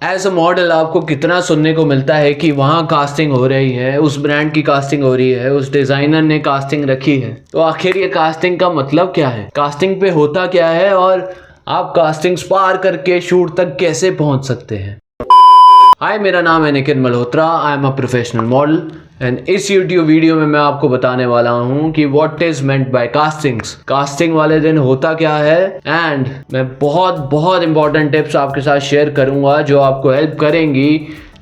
As a model आपको कितना सुनने को मिलता है कि वहाँ कास्टिंग हो रही है, उस ब्रांड की कास्टिंग हो रही है, उस डिज़ाइनर ने कास्टिंग रखी है। तो आखिर ये कास्टिंग का मतलब क्या है, कास्टिंग पे होता क्या है और आप कास्टिंग्स पार करके शूट तक कैसे पहुँच सकते हैं। हाय, मेरा नाम है Nikhil Malhotra. I am a professional model and इस YouTube वीडियो में मैं आपको बताने वाला हूँ कि what is meant by castings, casting वाले दिन होता क्या है, एंड मैं बहुत इंपॉर्टेंट टिप्स आपके साथ शेयर करूँगा जो आपको हेल्प करेंगी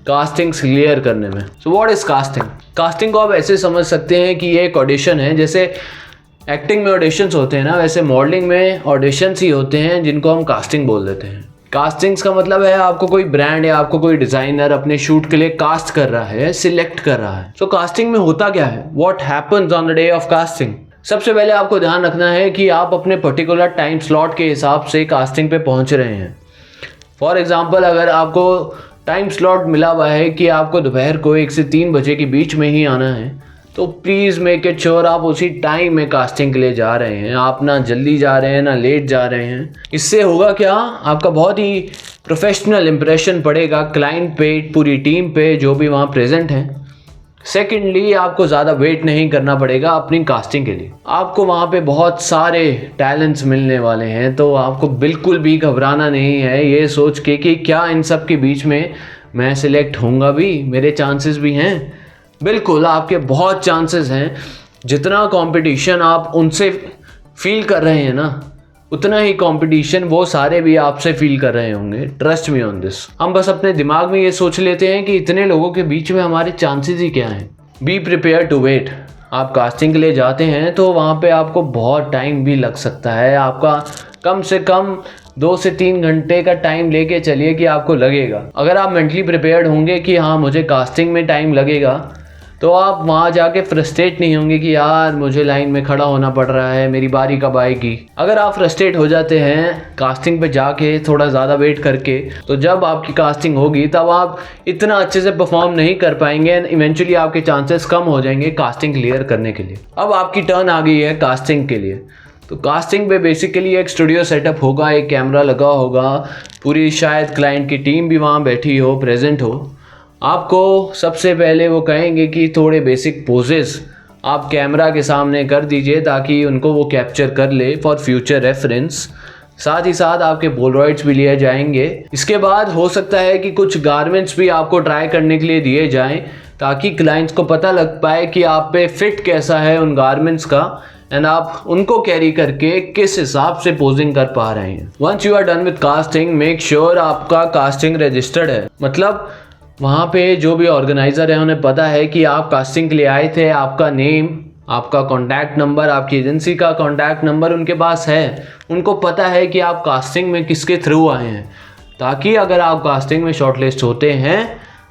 कास्टिंग्स क्लियर करने में। So what is casting? Casting को आप ऐसे समझ सकते हैं कि ये एक ऑडिशन है। जैसे एक्टिंग में ऑडिशंस होते हैं ना, वैसे मॉडलिंग में ऑडिशंस ही होते हैं जिनको हम कास्टिंग बोल देते हैं। कास्टिंग्स का मतलब है आपको कोई ब्रांड या आपको कोई डिजाइनर अपने शूट के लिए कास्ट कर रहा है, सिलेक्ट कर रहा है। सो कास्टिंग में होता क्या है, what happens on the day of casting? सबसे पहले आपको ध्यान रखना है कि आप अपने पर्टिकुलर टाइम स्लॉट के हिसाब से कास्टिंग पे पहुंच रहे हैं। फॉर एग्जाम्पल, अगर आपको टाइम स्लॉट मिला हुआ है कि आपको दोपहर को 1 से 3 बजे के बीच में ही आना है, तो प्लीज़ मेक इट श्योर आप उसी टाइम में कास्टिंग के लिए जा रहे हैं। आप ना जल्दी जा रहे हैं ना लेट जा रहे हैं। इससे होगा क्या, आपका बहुत ही प्रोफेशनल इंप्रेशन पड़ेगा क्लाइंट पे, पूरी टीम पे जो भी वहाँ प्रेजेंट हैं। सेकेंडली, आपको ज़्यादा वेट नहीं करना पड़ेगा अपनी कास्टिंग के लिए। आपको वहाँ पे बहुत सारे टैलेंट्स मिलने वाले हैं, तो आपको बिल्कुल भी घबराना नहीं है ये सोच के कि क्या इन सब के बीच में मैं सिलेक्ट होऊंगा भी, मेरे चांसेस भी हैं। बिल्कुल, आपके बहुत चांसेस हैं। जितना कंपटीशन आप उनसे फील कर रहे हैं ना, उतना ही कंपटीशन वो सारे भी आपसे फील कर रहे होंगे। Trust me on this. हम बस अपने दिमाग में ये सोच लेते हैं कि इतने लोगों के बीच में हमारे चांसेस ही क्या हैं। Be prepare to wait. आप कास्टिंग के लिए जाते हैं तो वहाँ पे आपको बहुत टाइम भी लग सकता है। आपका कम से कम 2 से 3 घंटे का टाइम लेके चलिए कि आपको लगेगा। अगर आप मेंटली प्रिपेयर्ड होंगे कि हाँ मुझे कास्टिंग में टाइम लगेगा, तो आप वहाँ जाके फ्रस्ट्रेट नहीं होंगे कि यार मुझे लाइन में खड़ा होना पड़ रहा है, मेरी बारी कब आएगी। अगर आप फ्रस्ट्रेट हो जाते हैं कास्टिंग पे जाके थोड़ा ज़्यादा वेट करके, तो जब आपकी कास्टिंग होगी तब आप इतना अच्छे से परफॉर्म नहीं कर पाएंगे एंड इवेंचुअली आपके चांसेस कम हो जाएंगे कास्टिंग क्लियर करने के लिए। अब आपकी टर्न आ गई है कास्टिंग के लिए। तो कास्टिंग पे बेसिकली एक स्टूडियो सेटअप होगा, एक कैमरा लगा होगा, पूरी शायद क्लाइंट की टीम भी वहाँ बैठी हो, प्रेजेंट हो। आपको सबसे पहले वो कहेंगे कि थोड़े बेसिक पोजेस आप कैमरा के सामने कर दीजिए ताकि उनको वो कैप्चर कर ले फॉर फ्यूचर रेफरेंस। साथ ही साथ आपके पोलरॉइड्स भी लिए जाएंगे। इसके बाद हो सकता है कि कुछ गारमेंट्स भी आपको ट्राई करने के लिए दिए जाएं ताकि क्लाइंट्स को पता लग पाए कि आप पे फिट कैसा है उन गारमेंट्स का, एंड आप उनको कैरी करके किस हिसाब से पोजिंग कर पा रहे हैं। Once you are done with casting, make sure आपका कास्टिंग रजिस्टर्ड है। मतलब वहाँ पे जो भी ऑर्गेनाइज़र है उन्हें पता है कि आप कास्टिंग के लिए आए थे। आपका नेम, आपका कॉन्टैक्ट नंबर, आपकी एजेंसी का कॉन्टैक्ट नंबर उनके पास है। उनको पता है कि आप कास्टिंग में किसके थ्रू आए हैं, ताकि अगर आप कास्टिंग में शॉर्टलिस्ट होते हैं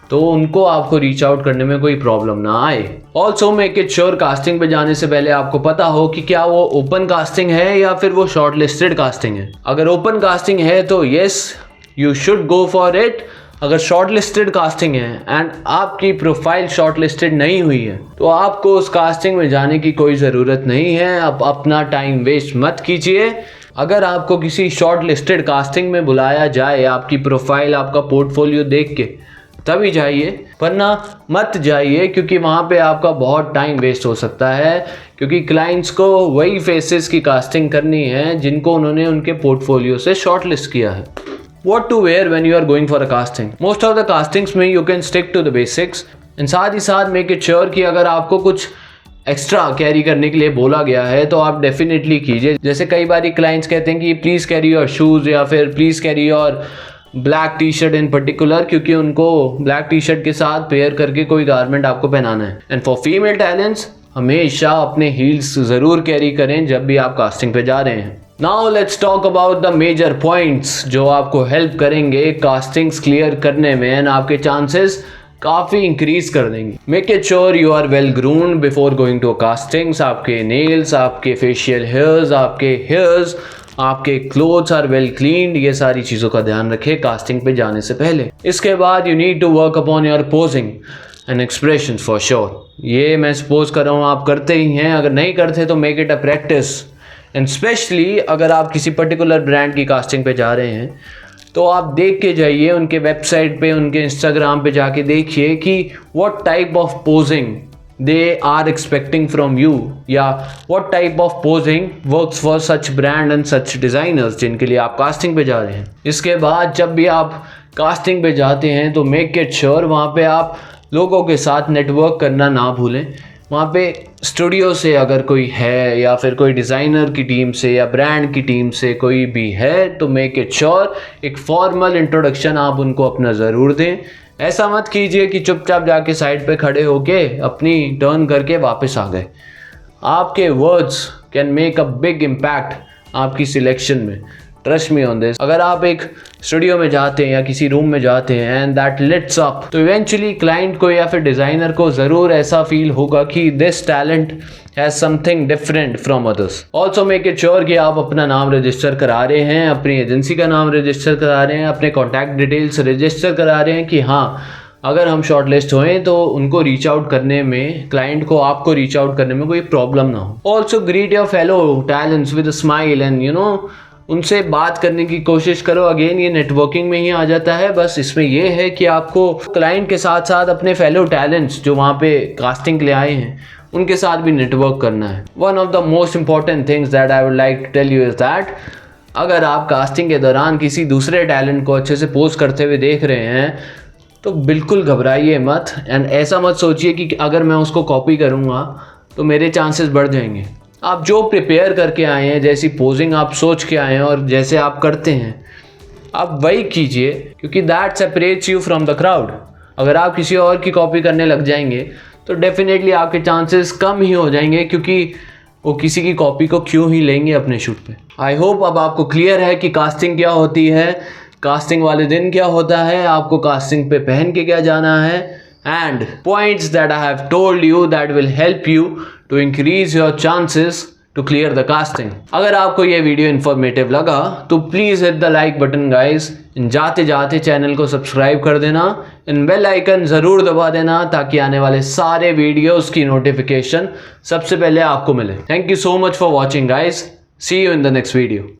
तो उनको आपको रीच आउट करने में कोई प्रॉब्लम ना आए। Also make it sure casting पे जाने से पहले आपको पता हो कि क्या वो ओपन कास्टिंग है या फिर वो शॉर्टलिस्टेड कास्टिंग है। अगर ओपन कास्टिंग है तो yes, you should go for it. अगर शॉर्टलिस्टेड कास्टिंग है एंड आपकी प्रोफाइल शॉर्टलिस्टेड नहीं हुई है, तो आपको उस कास्टिंग में जाने की कोई ज़रूरत नहीं है। आप अपना टाइम वेस्ट मत कीजिए। अगर आपको किसी शॉर्टलिस्टेड कास्टिंग में बुलाया जाए, आपकी प्रोफाइल, आपका पोर्टफोलियो देख के तभी जाइए, वरना मत जाइए, क्योंकि वहाँ पे आपका बहुत टाइम वेस्ट हो सकता है। क्योंकि क्लाइंट्स को वही फेसेस की कास्टिंग करनी है जिनको उन्होंने उनके पोर्टफोलियो से शॉर्टलिस्ट किया है। What to wear when you are going for a casting? Most of the castings में you can stick to the basics, and साथ ही साथ make it sure कि अगर आपको कुछ एक्स्ट्रा कैरी करने के लिए बोला गया है तो आप डेफिनेटली कीजिए। जैसे कई बार क्लाइंट्स कहते हैं कि प्लीज़ कैरी योर शूज़ या फिर please carry your black T shirt in particular, क्योंकि उनको ब्लैक टी शर्ट के साथ पेयर करके कोई गारमेंट आपको पहनाना है। एंड फॉर फीमेल टैलेंट्स, हमेशा अपने हील्स ज़रूर कैरी करें जब भी आप कास्टिंग पे जा रहे हैं। Now let's talk about the major points जो आपको हेल्प करेंगे कास्टिंग्स क्लियर करने में एंड आपके चांसेस काफ़ी इंक्रीज कर देंगे। Make it sure you are well groomed before going to castings. आपके नेल्स, आपके फेशियल हेयर्स, आपके हेयर्स, आपके क्लोथ्स आर वेल क्लीन्ड। ये सारी चीज़ों का ध्यान रखें कास्टिंग पे जाने से पहले। इसके बाद you need to work upon your posing and expression for sure. ये मैं सपोज कर रहा हूँ आप करते ही हैं, अगर नहीं करते तो make it a practice. And specially अगर आप किसी पर्टिकुलर ब्रांड की कास्टिंग पे जा रहे हैं तो आप देख के जाइए उनके वेबसाइट पे, उनके इंस्टाग्राम पे जाके देखिए कि what type of posing they are expecting from you, या what type of posing works for such brand and such designers जिनके लिए आप कास्टिंग पे जा रहे हैं। इसके बाद जब भी आप कास्टिंग पे जाते हैं तो मेक इट श्योर वहाँ पे आप लोगों के साथ नेटवर्क करना ना भूलें। वहाँ पे स्टूडियो से अगर कोई है या फिर कोई डिज़ाइनर की टीम से या ब्रांड की टीम से कोई भी है तो मेक इट श्योर एक फॉर्मल इंट्रोडक्शन आप उनको अपना ज़रूर दें। ऐसा मत कीजिए कि चुपचाप जाके साइड पे खड़े होके अपनी टर्न करके वापस आ गए। आपके words can make a big impact आपकी सिलेक्शन में, ट्रस्ट मी ऑन दिस। अगर आप एक स्टूडियो में जाते हैं या किसी रूम में जाते हैं एंड दैट लिट्स अप, तो इवेंचुअली क्लाइंट को या फिर डिज़ाइनर को ज़रूर ऐसा फील होगा कि this talent has something different from others. Also make it sure कि आप अपना नाम रजिस्टर करा रहे हैं, अपनी एजेंसी का नाम रजिस्टर करा रहे हैं, अपने कॉन्टैक्ट डिटेल्स रजिस्टर करा रहे हैं कि हाँ अगर हम शॉर्ट लिस्ट होएँ तो उनको रीच आउट करने में, क्लाइंट को आपको रीच आउट करने में कोई प्रॉब्लम ना हो। Also greet your fellow talents with a smile and उनसे बात करने की कोशिश करो। अगेन ये नेटवर्किंग में ही आ जाता है। बस इसमें ये है कि आपको क्लाइंट के साथ साथ अपने फेलो टैलेंट्स जो वहाँ पे कास्टिंग के लिए आए हैं उनके साथ भी नेटवर्क करना है। One of the most important things that I would like to tell you is that अगर आप कास्टिंग के दौरान किसी दूसरे टैलेंट को अच्छे से पोज करते हुए देख रहे हैं तो बिल्कुल घबराइए मत एंड ऐसा मत सोचिए कि अगर मैं उसको कॉपी करूँगा तो मेरे चांसेस बढ़ जाएंगे। आप जो प्रिपेयर करके आए हैं, जैसी पोजिंग आप सोच के आए हैं और जैसे आप करते हैं आप वही कीजिए, क्योंकि that separates you from the crowd. अगर आप किसी और की कॉपी करने लग जाएंगे तो डेफिनेटली आपके चांसेस कम ही हो जाएंगे, क्योंकि वो किसी की कॉपी को क्यों ही लेंगे अपने शूट पे। आई होप अब आपको क्लियर है कि कास्टिंग क्या होती है, कास्टिंग वाले दिन क्या होता है, आपको कास्टिंग पे पहन के क्या जाना है, and points that I have told you that will help you to increase your chances to clear the casting। अगर आपको ये वीडियो इन्फॉर्मेटिव लगा तो please hit the like button guys. जाते जाते चैनल को सब्सक्राइब कर देना, इन बेल आइकन ज़रूर दबा देना ताकि आने वाले सारे वीडियोस की नोटिफिकेशन सबसे पहले आपको मिले। Thank you so much for watching guys, see you in the next video.